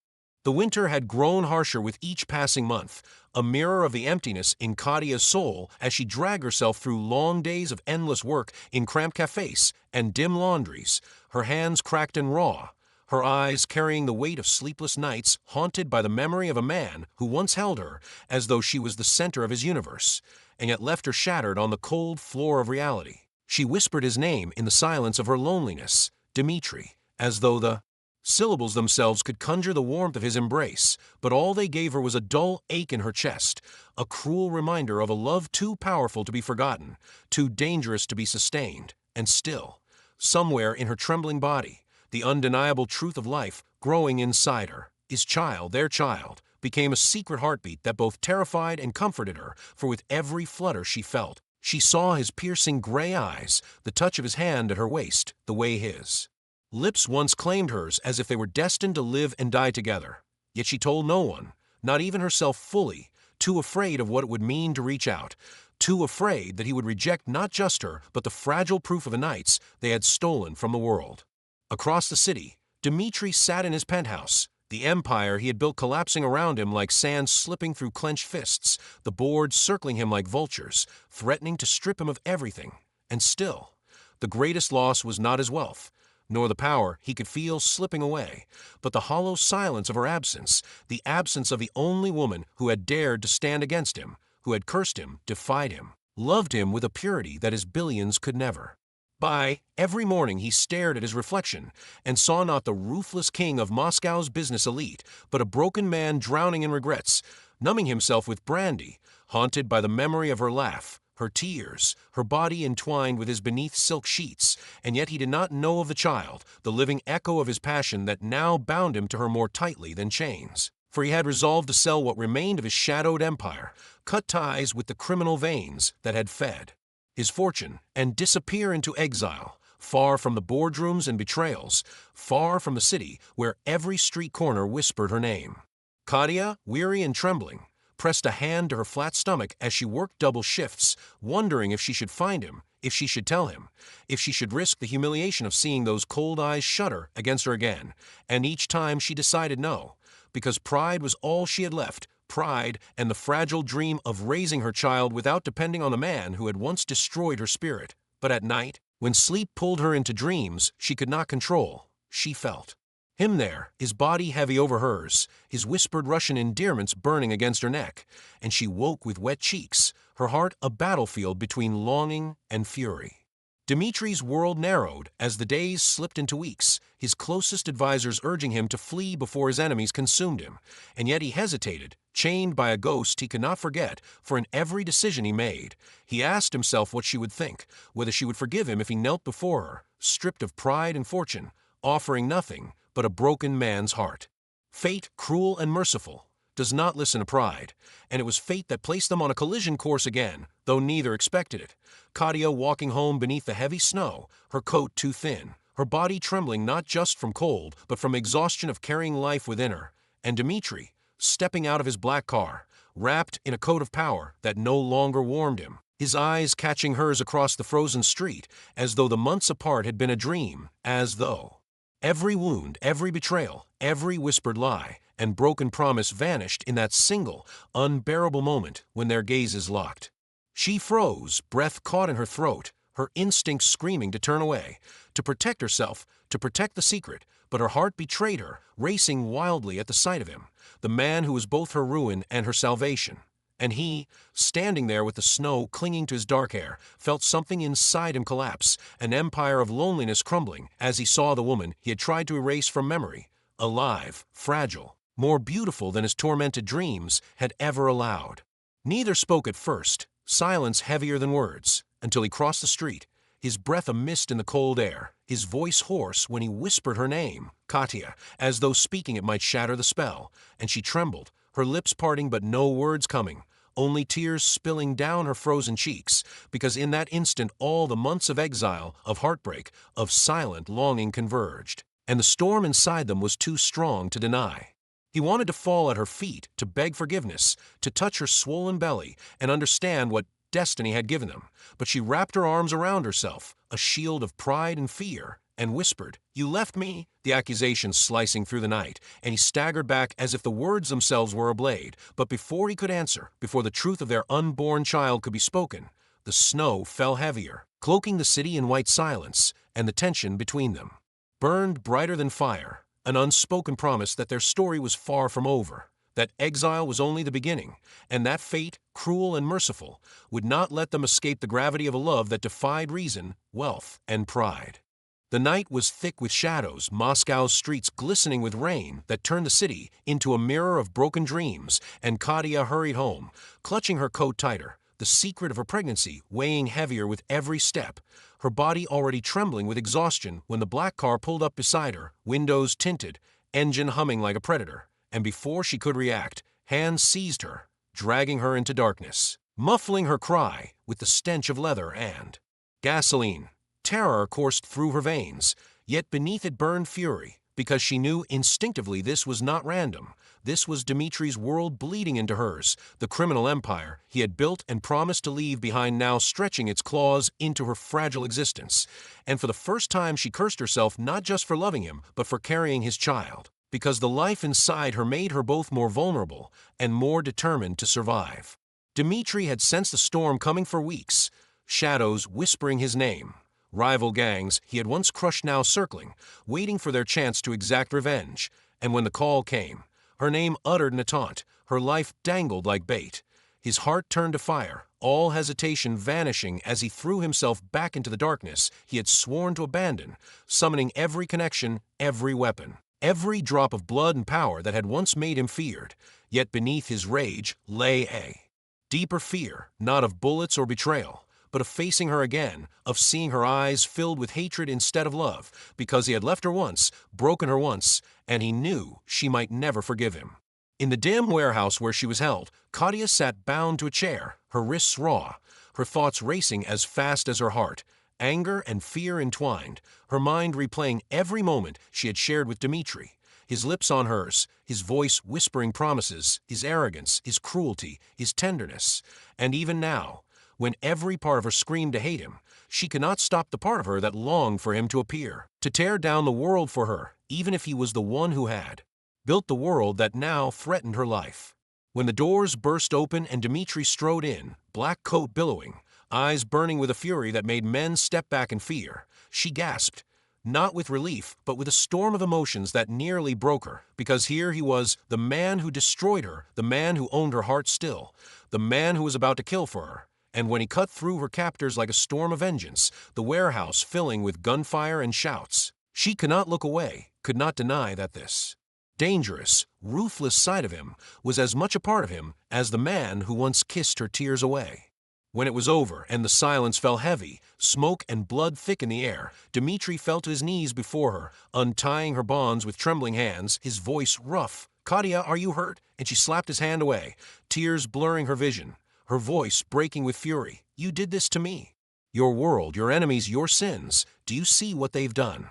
S1: The winter had grown harsher with each passing month, a mirror of the emptiness in Katya's soul as she dragged herself through long days of endless work in cramped cafes and dim laundries, her hands cracked and raw, her eyes carrying the weight of sleepless nights haunted by the memory of a man who once held her as though she was the center of his universe, and yet left her shattered on the cold floor of reality. She whispered his name in the silence of her loneliness, Dmitri, as though the syllables themselves could conjure the warmth of his embrace, but all they gave her was a dull ache in her chest, a cruel reminder of a love too powerful to be forgotten, too dangerous to be sustained, and still, somewhere in her trembling body, the undeniable truth of life growing inside her, his child, their child, became a secret heartbeat that both terrified and comforted her, for with every flutter she felt, she saw his piercing gray eyes, the touch of his hand at her waist, the way his lips once claimed hers as if they were destined to live and die together. Yet she told no one, not even herself fully, too afraid of what it would mean to reach out, too afraid that he would reject not just her, but the fragile proof of the nights they had stolen from the world. Across the city, Dmitri sat in his penthouse, the empire he had built collapsing around him like sand slipping through clenched fists, the boards circling him like vultures, threatening to strip him of everything. And still, the greatest loss was not his wealth, nor the power he could feel slipping away, but the hollow silence of her absence, the absence of the only woman who had dared to stand against him, who had cursed him, defied him, loved him with a purity that his billions could never. Every morning he stared at his reflection and saw not the ruthless king of Moscow's business elite, but a broken man drowning in regrets, numbing himself with brandy, haunted by the memory of her laugh, her tears, her body entwined with his beneath silk sheets, and yet he did not know of the child, the living echo of his passion that now bound him to her more tightly than chains. For he had resolved to sell what remained of his shadowed empire, cut ties with the criminal veins that had fed his fortune, and disappear into exile, far from the boardrooms and betrayals, far from the city where every street corner whispered her name. Katya, weary and trembling, pressed a hand to her flat stomach as she worked double shifts, wondering if she should find him, if she should tell him, if she should risk the humiliation of seeing those cold eyes shudder against her again, and each time she decided no, because pride was all she had left, pride and the fragile dream of raising her child without depending on the man who had once destroyed her spirit. But at night, when sleep pulled her into dreams she could not control, she felt him there, his body heavy over hers, his whispered Russian endearments burning against her neck, and she woke with wet cheeks, her heart a battlefield between longing and fury. Dmitri's world narrowed as the days slipped into weeks, his closest advisors urging him to flee before his enemies consumed him, and yet he hesitated, chained by a ghost he could not forget, for in every decision he made, he asked himself what she would think, whether she would forgive him if he knelt before her, stripped of pride and fortune, offering nothing but a broken man's heart. Fate, cruel and merciful, does not listen to pride, and it was fate that placed them on a collision course again, though neither expected it. Katya walking home beneath the heavy snow, her coat too thin, her body trembling not just from cold, but from exhaustion of carrying life within her, and Dmitri, stepping out of his black car, wrapped in a coat of power that no longer warmed him, his eyes catching hers across the frozen street, as though the months apart had been a dream, as though every wound, every betrayal, every whispered lie and broken promise vanished in that single, unbearable moment when their gazes locked. She froze, breath caught in her throat, her instincts screaming to turn away, to protect herself, to protect the secret, but her heart betrayed her, racing wildly at the sight of him, the man who was both her ruin and her salvation. And he, standing there with the snow clinging to his dark hair, felt something inside him collapse, an empire of loneliness crumbling as he saw the woman he had tried to erase from memory, alive, fragile, more beautiful than his tormented dreams had ever allowed. Neither spoke at first, silence heavier than words, until he crossed the street, his breath a mist in the cold air, his voice hoarse when he whispered her name, Katya, as though speaking it might shatter the spell, and she trembled, her lips parting but no words coming, only tears spilling down her frozen cheeks, because in that instant all the months of exile, of heartbreak, of silent longing converged, and the storm inside them was too strong to deny. He wanted to fall at her feet, to beg forgiveness, to touch her swollen belly and understand what destiny had given them, but she wrapped her arms around herself, a shield of pride and fear, and whispered, "You left me," the accusation slicing through the night, and he staggered back as if the words themselves were a blade. But before he could answer, before the truth of their unborn child could be spoken, the snow fell heavier, cloaking the city in white silence, and the tension between them burned brighter than fire, an unspoken promise that their story was far from over, that exile was only the beginning, and that fate, cruel and merciful, would not let them escape the gravity of a love that defied reason, wealth, and pride. The night was thick with shadows, Moscow's streets glistening with rain that turned the city into a mirror of broken dreams, and Katya hurried home, clutching her coat tighter, the secret of her pregnancy weighing heavier with every step, her body already trembling with exhaustion when the black car pulled up beside her, windows tinted, engine humming like a predator, and before she could react, hands seized her, dragging her into darkness, muffling her cry with the stench of leather and gasoline. Terror coursed through her veins, yet beneath it burned fury, because she knew instinctively this was not random. This was Dmitri's world bleeding into hers, the criminal empire he had built and promised to leave behind now stretching its claws into her fragile existence. And for the first time she cursed herself not just for loving him, but for carrying his child, because the life inside her made her both more vulnerable and more determined to survive. Dmitri had sensed the storm coming for weeks, shadows whispering his name. Rival gangs he had once crushed now circling, waiting for their chance to exact revenge, and when the call came, her name uttered in a taunt, her life dangled like bait. His heart turned to fire, all hesitation vanishing as he threw himself back into the darkness he had sworn to abandon, summoning every connection, every weapon, every drop of blood and power that had once made him feared. Yet beneath his rage lay a deeper fear, not of bullets or betrayal, but of facing her again, of seeing her eyes filled with hatred instead of love, because he had left her once, broken her once, and he knew she might never forgive him. In the dim warehouse where she was held, Katya sat bound to a chair, her wrists raw, her thoughts racing as fast as her heart, anger and fear entwined, her mind replaying every moment she had shared with Dmitri, his lips on hers, his voice whispering promises, his arrogance, his cruelty, his tenderness, and even now, when every part of her screamed to hate him, she could not stop the part of her that longed for him to appear, to tear down the world for her, even if he was the one who had built the world that now threatened her life. When the doors burst open and Dmitri strode in, black coat billowing, eyes burning with a fury that made men step back in fear, she gasped, not with relief, but with a storm of emotions that nearly broke her, because here he was, the man who destroyed her, the man who owned her heart still, the man who was about to kill for her. And when he cut through her captors like a storm of vengeance, the warehouse filling with gunfire and shouts, she could not look away, could not deny that this dangerous, ruthless side of him was as much a part of him as the man who once kissed her tears away. When it was over and the silence fell heavy, smoke and blood thick in the air, Dmitri fell to his knees before her, untying her bonds with trembling hands, his voice rough. "Katya, are you hurt?" And she slapped his hand away, tears blurring her vision, her voice breaking with fury. "You did this to me. Your world, your enemies, your sins. Do you see what they've done?"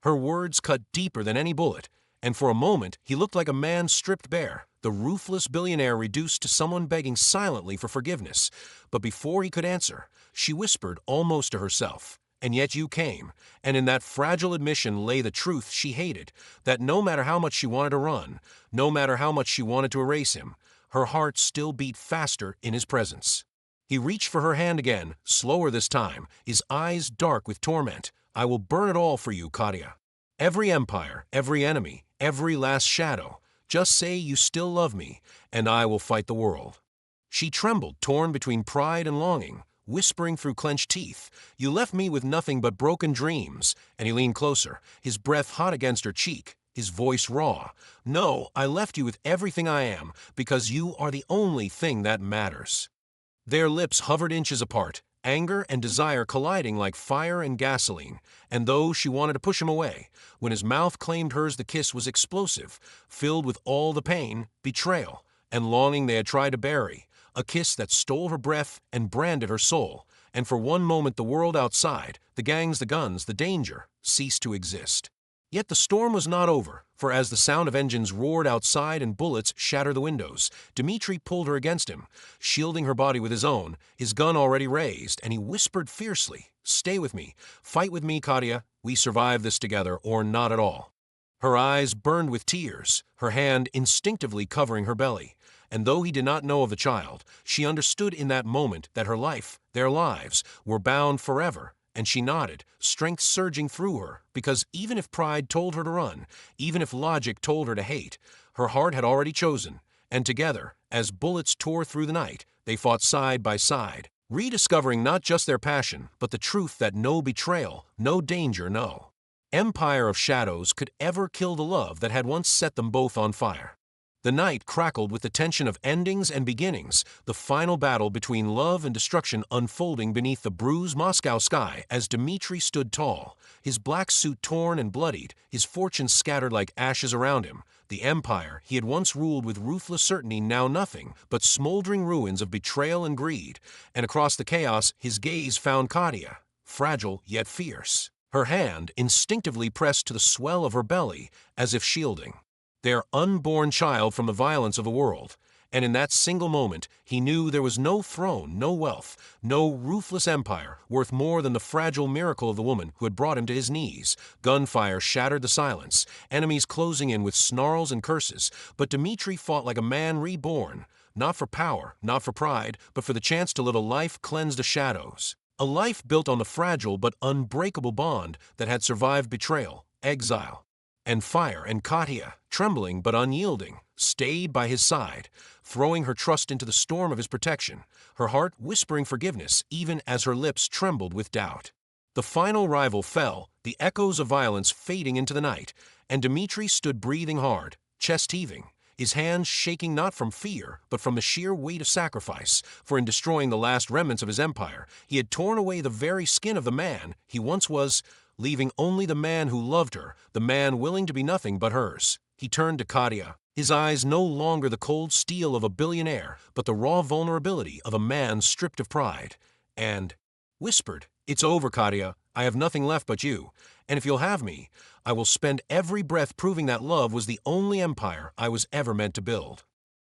S1: Her words cut deeper than any bullet, and for a moment he looked like a man stripped bare, the ruthless billionaire reduced to someone begging silently for forgiveness. But before he could answer, she whispered almost to herself, "And yet you came," and in that fragile admission lay the truth she hated, that no matter how much she wanted to run, no matter how much she wanted to erase him, her heart still beat faster in his presence. He reached for her hand again, slower this time, his eyes dark with torment. "I will burn it all for you, Katia. Every empire, every enemy, every last shadow. Just say you still love me, and I will fight the world." She trembled, torn between pride and longing, whispering through clenched teeth, "You left me with nothing but broken dreams." And he leaned closer, his breath hot against her cheek, his voice raw. "No, I left you with everything I am, because you are the only thing that matters." Their lips hovered inches apart, anger and desire colliding like fire and gasoline, and though she wanted to push him away, when his mouth claimed hers the kiss was explosive, filled with all the pain, betrayal, and longing they had tried to bury, a kiss that stole her breath and branded her soul, and for one moment the world outside, the gangs, the guns, the danger, ceased to exist. Yet the storm was not over, for as the sound of engines roared outside and bullets shattered the windows, Dmitri pulled her against him, shielding her body with his own, his gun already raised, and he whispered fiercely, "Stay with me, fight with me, Katia, we survive this together, or not at all." Her eyes burned with tears, her hand instinctively covering her belly, and though he did not know of the child, she understood in that moment that her life, their lives, were bound forever. And she nodded, strength surging through her, because even if pride told her to run, even if logic told her to hate, her heart had already chosen, and together, as bullets tore through the night, they fought side by side, rediscovering not just their passion, but the truth that no betrayal, no danger, no empire of shadows could ever kill the love that had once set them both on fire. The night crackled with the tension of endings and beginnings, the final battle between love and destruction unfolding beneath the bruised Moscow sky as Dmitri stood tall, his black suit torn and bloodied, his fortune scattered like ashes around him. The empire he had once ruled with ruthless certainty now nothing but smoldering ruins of betrayal and greed, and across the chaos his gaze found Katia, fragile yet fierce, her hand instinctively pressed to the swell of her belly as if shielding their unborn child from the violence of the world, and in that single moment he knew there was no throne, no wealth, no ruthless empire worth more than the fragile miracle of the woman who had brought him to his knees. Gunfire shattered the silence, enemies closing in with snarls and curses, but Dmitri fought like a man reborn, not for power, not for pride, but for the chance to live a life cleansed of shadows, a life built on the fragile but unbreakable bond that had survived betrayal, exile, and fire. And Katia, trembling but unyielding, stayed by his side, throwing her trust into the storm of his protection, her heart whispering forgiveness even as her lips trembled with doubt. The final rival fell, the echoes of violence fading into the night, and Dmitri stood breathing hard, chest heaving, his hands shaking not from fear, but from the sheer weight of sacrifice, for in destroying the last remnants of his empire, he had torn away the very skin of the man he once was, leaving only the man who loved her, the man willing to be nothing but hers. He turned to Katia, his eyes no longer the cold steel of a billionaire, but the raw vulnerability of a man stripped of pride, and whispered, "It's over, Katia. I have nothing left but you, and if you'll have me, I will spend every breath proving that love was the only empire I was ever meant to build."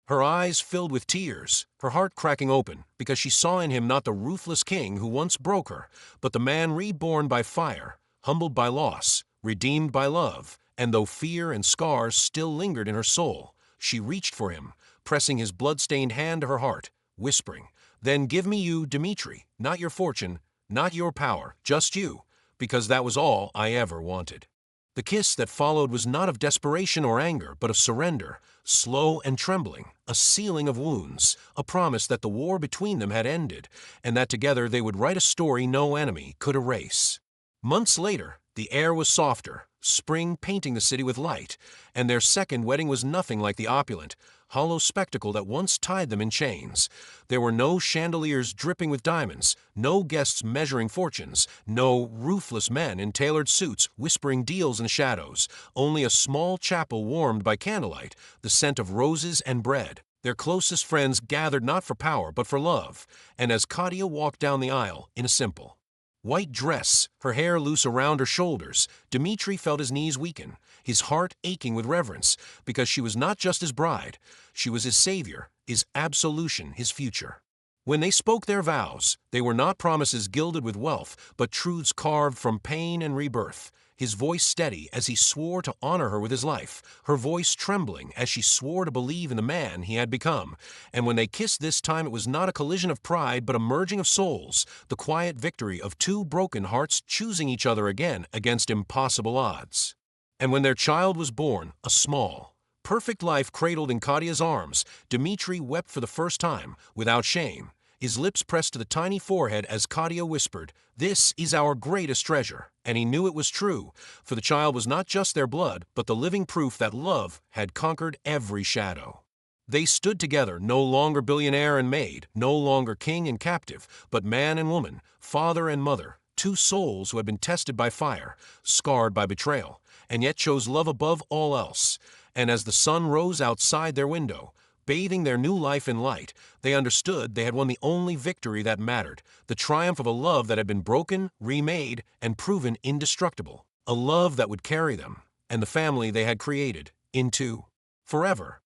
S1: Her eyes filled with tears, her heart cracking open, because she saw in him not the ruthless king who once broke her, but the man reborn by fire, humbled by loss, redeemed by love, and though fear and scars still lingered in her soul, she reached for him, pressing his blood-stained hand to her heart, whispering, "Then give me you, Dmitri, not your fortune, not your power, just you, because that was all I ever wanted." The kiss that followed was not of desperation or anger, but of surrender, slow and trembling, a sealing of wounds, a promise that the war between them had ended, and that together they would write a story no enemy could erase. Months later, the air was softer, spring painting the city with light, and their second wedding was nothing like the opulent, hollow spectacle that once tied them in chains. There were no chandeliers dripping with diamonds, no guests measuring fortunes, no ruthless men in tailored suits whispering deals in the shadows, only a small chapel warmed by candlelight, the scent of roses and bread. Their closest friends gathered not for power but for love, and as Katia walked down the aisle in a simple, white dress, her hair loose around her shoulders, Dmitri felt his knees weaken, his heart aching with reverence, because she was not just his bride, she was his savior, his absolution, his future. When they spoke their vows, they were not promises gilded with wealth, but truths carved from pain and rebirth. His voice steady as he swore to honor her with his life, her voice trembling as she swore to believe in the man he had become. And when they kissed this time, it was not a collision of pride, but a merging of souls, the quiet victory of two broken hearts choosing each other again against impossible odds. And when their child was born, a small, perfect life cradled in Kadia's arms, Dmitri wept for the first time, without shame. His lips pressed to the tiny forehead as Kadia whispered, "This is our greatest treasure." And he knew it was true, for the child was not just their blood, but the living proof that love had conquered every shadow. They stood together, no longer billionaire and maid, no longer king and captive, but man and woman, father and mother, two souls who had been tested by fire, scarred by betrayal, and yet chose love above all else. And as the sun rose outside their window, bathing their new life in light, they understood they had won the only victory that mattered, the triumph of a love that had been broken, remade, and proven indestructible, a love that would carry them, and the family they had created, into forever.